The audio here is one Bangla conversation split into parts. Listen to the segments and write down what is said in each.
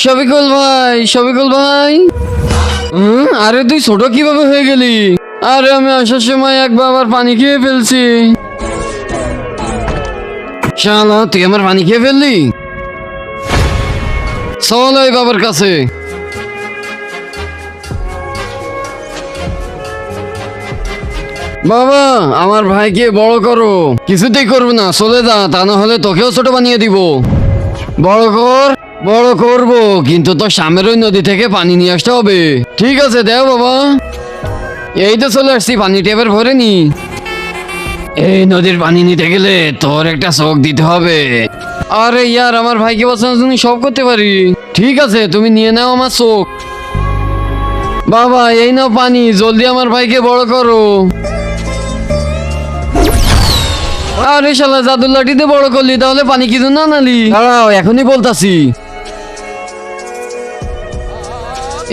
শফিকুল ভাই, শফিকুল ভাই। আরে তুই ছোট কিভাবে হয়ে গেলি? আরে আমি আসার সময় এক বাবার পানি খেয়ে ফেলছি। শালা তুই আমার পানি খেয়ে ফেললি? চল ওই বাবার কাছে। বাবা, আমার ভাইকে বড় করো। কিছুতেই করবো না, চলে যা, তা না হলে তোকেও ছোট বানিয়ে দিব। বড় কর। বড় করবো, কিন্তু তোর সামনের ওই নদী থেকে পানি নিয়ে আসতে হবে। ঠিক আছে, দেও বাবা। এই তো চলে আসছি, পানি টেপের ভরে নি। এই নদীর পানি নিতে গেলে তোর একটা চোখ দিতে হবে। আরে ইয়ার, আমার ভাইকে বাঁচানোর জন্য সব করতে পারি। ঠিক আছে, তুমি নিয়ে নাও আমার চোখ। বাবা এই নাও পানি, জলদি আমার ভাইকে বড় করো। আরে শালা জাদুর লাঠিতে বড় করলি, তাহলে পানি কিছু না নালি? দাঁড়াও, এখনই বলতাছি।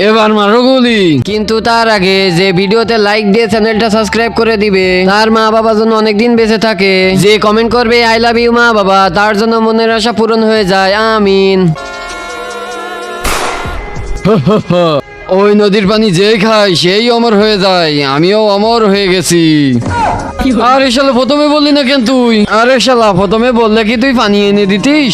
এবার মারো গুলি। কিন্তু তার আগে যে ভিডিওতে লাইক দিয়ে চ্যানেলটা সাবস্ক্রাইব করে দিবে, তার মা বাবার জন্য অনেকদিন বেঁচে থাকে। যে কমেন্ট করবে আই লাভ ইউ মা বাবা, তার জন্য মনের আশা পূরণ হয়ে যায়, আমিন। ওই নদীর পানি যে খায় সেই অমর হয়ে যায়, আমিও অমর হয়ে গেছি। আরে শালা প্রথমে বললি না কেন তুই? আরে শালা প্রথমে বললে কি তুই পানি এনে দিতিস?